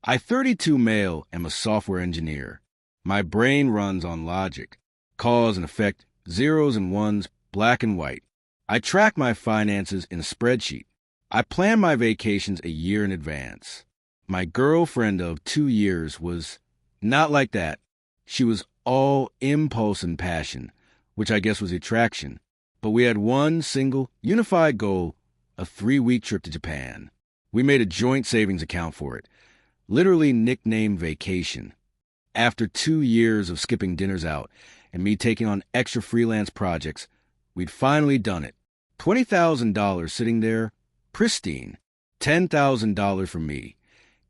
I, 32 male, am a software engineer. My brain runs on logic, cause and effect, zeros and ones, black and white. I track my finances in a spreadsheet. I plan my vacations a year in advance. My girlfriend of 2 years was not like that. She was all impulse and passion, which I guess was attraction. But we had one single, unified goal, a 3-week trip to Japan. We made a joint savings account for it, literally nicknamed Vacation. After 2 years of skipping dinners out and me taking on extra freelance projects, we'd finally done it. $20,000 sitting there, pristine. $10,000 from me.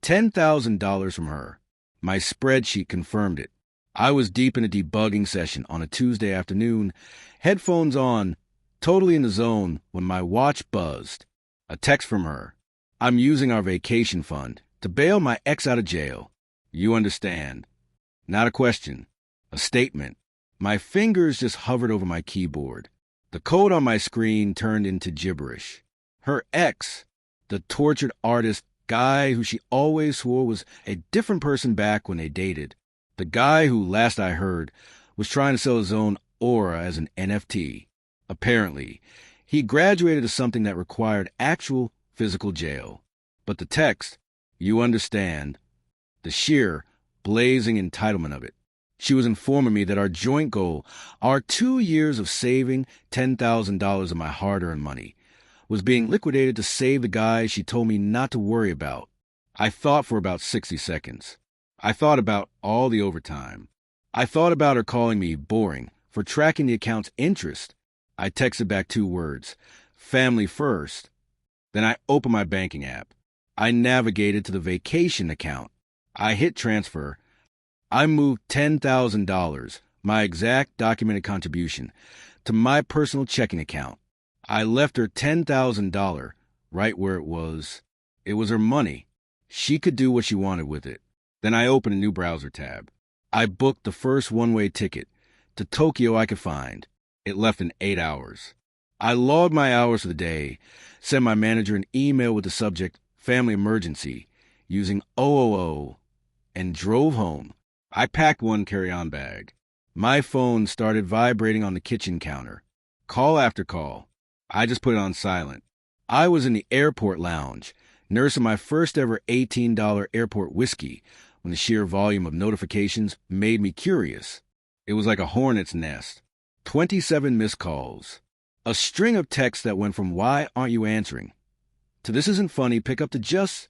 $10,000 from her. My spreadsheet confirmed it. I was deep in a debugging session on a Tuesday afternoon, headphones on, totally in the zone, when my watch buzzed. A text from her. I'm using our vacation fund to bail my ex out of jail. You understand. Not a question. A statement. My fingers just hovered over my keyboard. The code on my screen turned into gibberish. Her ex, the tortured artist guy who she always swore was a different person back when they dated. The guy who, last I heard, was trying to sell his own aura as an NFT. Apparently, he graduated to something that required actual physical jail. But the text, you understand, the sheer, blazing entitlement of it. She was informing me that our joint goal, our 2 years of saving $10,000 of my hard-earned money, was being liquidated to save the guy she told me not to worry about. I thought for about 60 seconds. I thought about all the overtime. I thought about her calling me boring for tracking the account's interest. I texted back 2 words, family first. Then I opened my banking app. I navigated to the vacation account. I hit transfer. I moved $10,000, my exact documented contribution, to my personal checking account. I left her $10,000 right where it was. It was her money. She could do what she wanted with it. Then I opened a new browser tab. I booked the first one-way ticket to Tokyo I could find. It left in 8 hours. I logged my hours for the day, sent my manager an email with the subject, family emergency, using OOO, and drove home. I packed one carry-on bag. My phone started vibrating on the kitchen counter. Call after call. I just put it on silent. I was in the airport lounge, nursing my first ever $18 airport whiskey when the sheer volume of notifications made me curious. It was like a hornet's nest. 27 missed calls. A string of texts that went from "why aren't you answering?" to "this isn't funny, pick up to just..."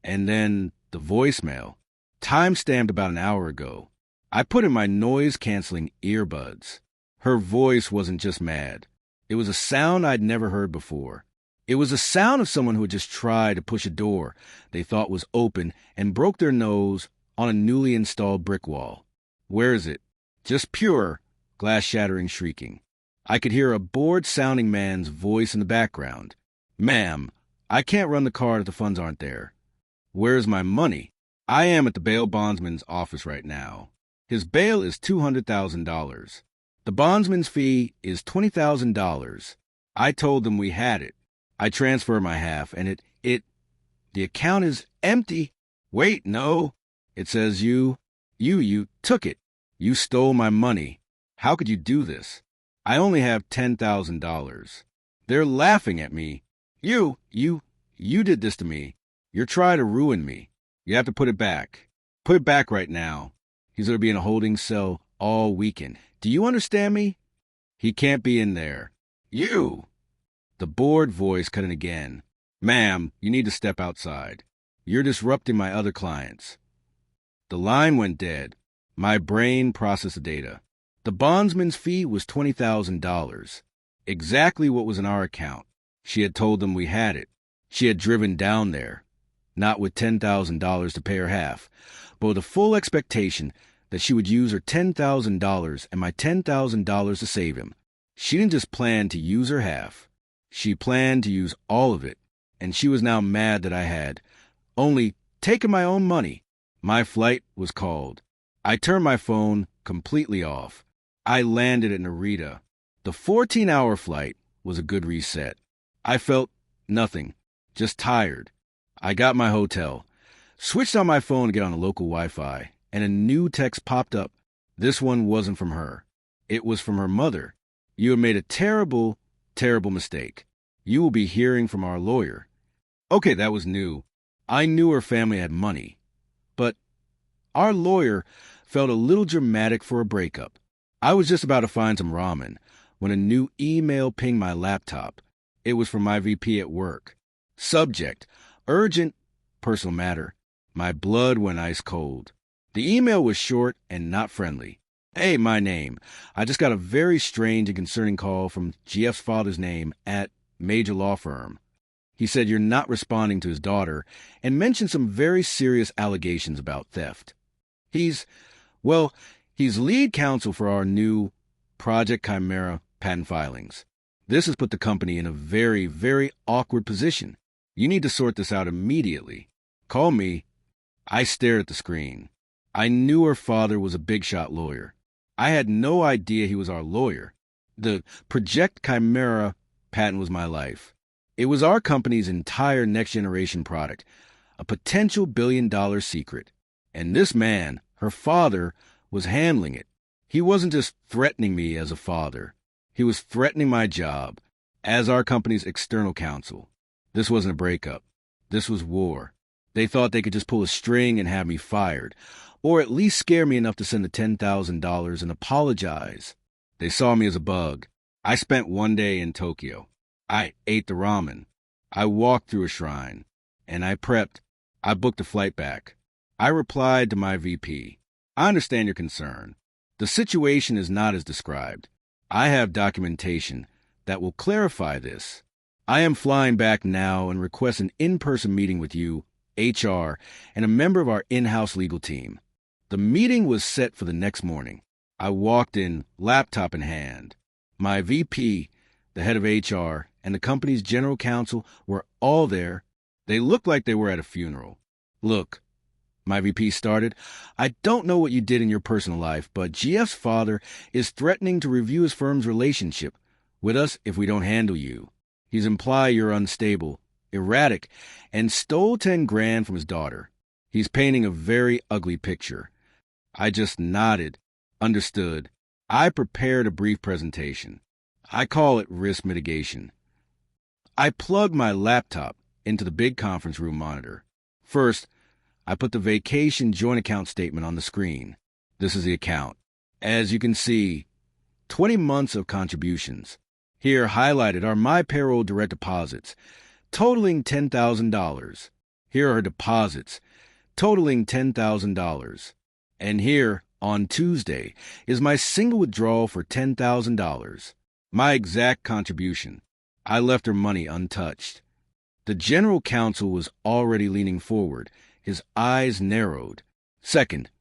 And then the voicemail. Time-stamped about an hour ago. I put in my noise-canceling earbuds. Her voice wasn't just mad. It was a sound I'd never heard before. It was the sound of someone who had just tried to push a door they thought was open and broke their nose on a newly installed brick wall. Where is it? Just pure, glass-shattering shrieking. I could hear a bored-sounding man's voice in the background. "Ma'am, I can't run the card if the funds aren't there." "Where's my money?" "I am at the bail bondsman's office right now. His bail is $200,000. The bondsman's fee is $20,000. I told them we had it. I transfer my half, and the account is empty." "Wait, no. It says you took it. You stole my money. How could you do this? I only have $10,000. They're laughing at me. You did this to me. You're trying to ruin me. You have to put it back. Put it back right now. He's going to be in a holding cell all weekend. Do you understand me? He can't be in there. You." The bored voice cut in again. "Ma'am, you need to step outside. You're disrupting my other clients." The line went dead. My brain processed the data. The bondsman's fee was $20,000. Exactly what was in our account. She had told them we had it. She had driven down there, not with $10,000 to pay her half, but with a full expectation that she would use her $10,000 and my $10,000 to save him. She didn't just plan to use her half. She planned to use all of it, and she was now mad that I had only taken my own money. My flight was called. I turned my phone completely off. I landed at Narita. The 14-hour flight was a good reset. I felt nothing, just tired. I got my hotel, Switched on my phone to get on the local Wi-Fi, and a new text popped up. This one wasn't from her. It was from her mother. You have made a terrible, terrible mistake. You will be hearing from our lawyer. Okay, that was new. I knew her family had money. But our lawyer felt a little dramatic for a breakup. I was just about to find some ramen when a new email pinged my laptop. It was from my VP at work. Subject: urgent, personal matter. My blood went ice cold. The email was short and not friendly. Hey, my name. I just got a very strange and concerning call from GF's father's name at major law firm. He said you're not responding to his daughter and mentioned some very serious allegations about theft. He's lead counsel for our new Project Chimera patent filings. This has put the company in a very, very awkward position. You need to sort this out immediately. Call me. I stared at the screen. I knew her father was a big-shot lawyer. I had no idea he was our lawyer. The Project Chimera patent was my life. It was our company's entire next-generation product, a potential billion-dollar secret. And this man, her father, was handling it. He wasn't just threatening me as a father. He was threatening my job as our company's external counsel. This wasn't a breakup. This was war. They thought they could just pull a string and have me fired, or at least scare me enough to send the $10,000 and apologize. They saw me as a bug. I spent one day in Tokyo. I ate the ramen. I walked through a shrine. And I prepped. I booked a flight back. I replied to my VP. I understand your concern. The situation is not as described. I have documentation that will clarify this. I am flying back now and request an in-person meeting with you, HR, and a member of our in-house legal team. The meeting was set for the next morning. I walked in, laptop in hand. My VP, the head of HR, and the company's general counsel were all there. They looked like they were at a funeral. Look, my VP started, I don't know what you did in your personal life, but GF's father is threatening to review his firm's relationship with us if we don't handle you. He's implied you're unstable, erratic, and stole 10 grand from his daughter. He's painting a very ugly picture. I just nodded, understood. I prepared a brief presentation. I call it risk mitigation. I plugged my laptop into the big conference room monitor. First, I put the vacation joint account statement on the screen. This is the account. As you can see, 20 months of contributions. Here highlighted are my payroll direct deposits, totaling $10,000. Here are deposits, totaling $10,000. And here, on Tuesday, is my single withdrawal for $10,000. My exact contribution. I left her money untouched. The general counsel was already leaning forward, his eyes narrowed. Second,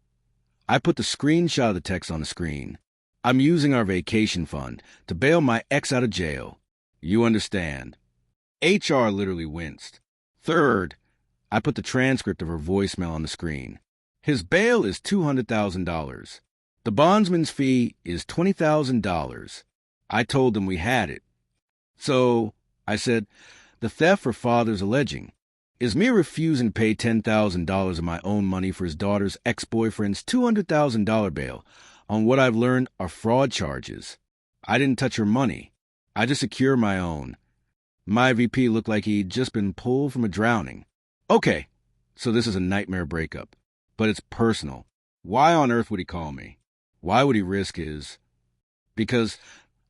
I put the screenshot of the text on the screen. I'm using our vacation fund to bail my ex out of jail. You understand. HR literally winced. Third, I put the transcript of her voicemail on the screen. His bail is $200,000. The bondsman's fee is $20,000. I told them we had it. So, I said, the theft her father's alleging is me refusing to pay $10,000 of my own money for his daughter's ex-boyfriend's $200,000 bail on what I've learned are fraud charges. I didn't touch her money. I just secured my own. My VP looked like he'd just been pulled from a drowning. Okay, so this is a nightmare breakup, but it's personal. Why on earth would he call me? Why would he risk his... Because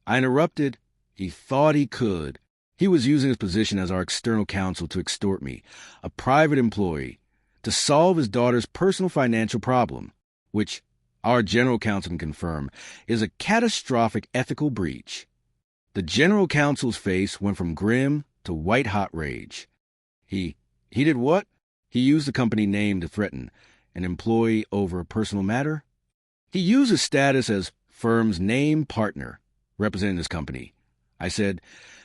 I interrupted. He thought he could. He was using his position as our external counsel to extort me, a private employee, to solve his daughter's personal financial problem, which our general counsel can confirm is a catastrophic ethical breach. The general counsel's face went from grim to white-hot rage. He did what? He used the company name to threaten an employee over a personal matter? He used his status as firm's name partner, representing this company. I said,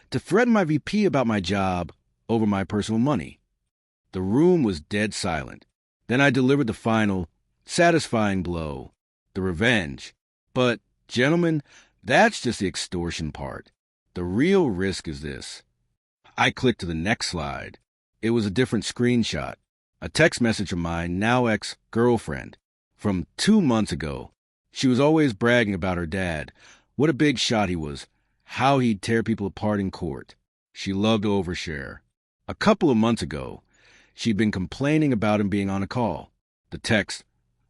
to threaten my VP about my job over my personal money. The room was dead silent. Then I delivered the final, satisfying blow, the revenge. But, gentlemen, that's just the extortion part. The real risk is this. I clicked to the next slide. It was a different screenshot. A text message from my now ex-girlfriend from 2 months ago. She was always bragging about her dad, what a big shot he was, how he'd tear people apart in court. She loved to overshare. A couple of months ago, she'd been complaining about him being on a call. The text,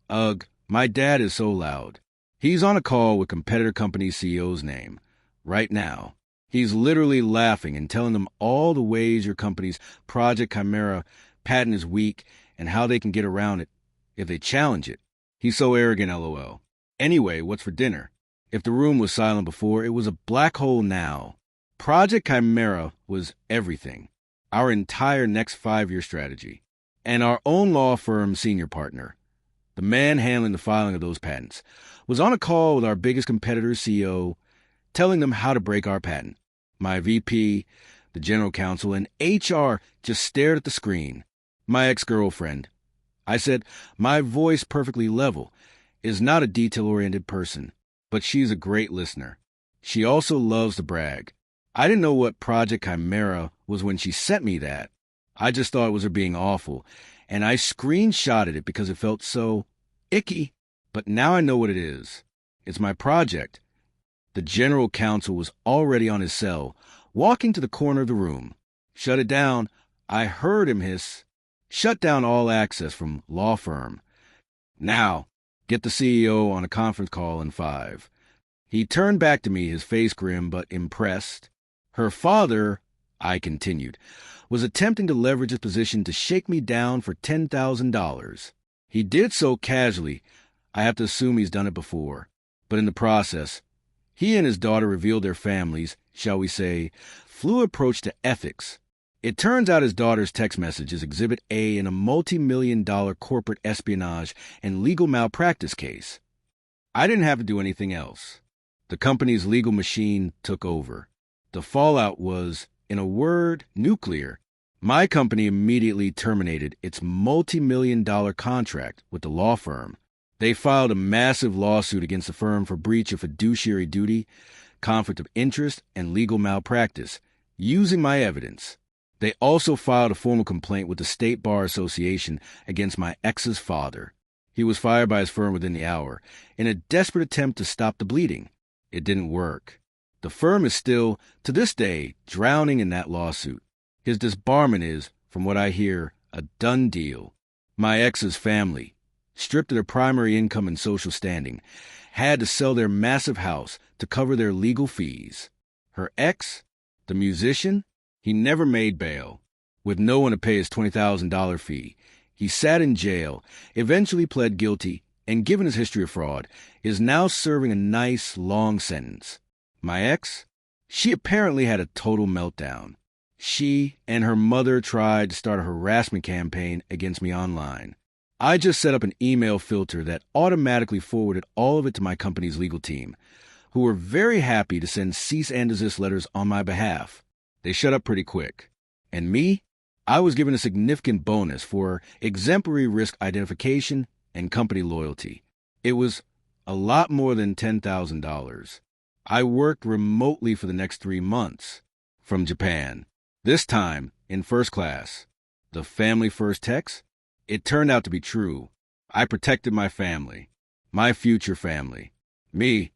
"Ugh, my dad is so loud. He's on a call with competitor company CEO's name. Right now. He's literally laughing and telling them all the ways your company's Project Chimera patent is weak and how they can get around it if they challenge it. He's so arrogant, LOL. Anyway, what's for dinner?" If the room was silent before, it was a black hole now. Project Chimera was everything. Our entire next 5-year strategy. And our own law firm senior partner, the man handling the filing of those patents, was on a call with our biggest competitor's CEO, telling them how to break our patent. My VP, the general counsel, and HR just stared at the screen. My ex-girlfriend, I said, my voice perfectly level, is not a detail-oriented person, but she's a great listener. She also loves to brag. I didn't know what Project Chimera was when she sent me that. I just thought it was her being awful, and I screenshotted it because it felt so icky. But now I know what it is. It's my project. The general counsel was already on his cell, walking to the corner of the room. Shut it down. I heard him hiss. Shut down all access from law firm. Now, get the CEO on a conference call in 5. He turned back to me, his face grim but impressed. Her father, I continued, was attempting to leverage his position to shake me down for $10,000. He did so casually. I have to assume he's done it before. But in the process, he and his daughter revealed their families, shall we say, fluid approach to ethics. It turns out his daughter's text message is Exhibit A in a multi-million-dollar corporate espionage and legal malpractice case. I didn't have to do anything else. The company's legal machine took over. The fallout was, in a word, nuclear. My company immediately terminated its multi-million-dollar contract with the law firm. They filed a massive lawsuit against the firm for breach of fiduciary duty, conflict of interest, and legal malpractice, using my evidence. They also filed a formal complaint with the State Bar Association against my ex's father. He was fired by his firm within the hour, in a desperate attempt to stop the bleeding. It didn't work. The firm is still, to this day, drowning in that lawsuit. His disbarment is, from what I hear, a done deal. My ex's family, stripped of their primary income and social standing, had to sell their massive house to cover their legal fees. Her ex, the musician, he never made bail. With no one to pay his $20,000 fee, he sat in jail, eventually pled guilty, and given his history of fraud, is now serving a nice, long sentence. My ex, she apparently had a total meltdown. She and her mother tried to start a harassment campaign against me online. I just set up an email filter that automatically forwarded all of it to my company's legal team, who were very happy to send cease and desist letters on my behalf. They shut up pretty quick. And me? I was given a significant bonus for exemplary risk identification and company loyalty. It was a lot more than $10,000. I worked remotely for the next 3 months from Japan, this time in first class. The family first text? It turned out to be true. I protected my family, my future family. Me,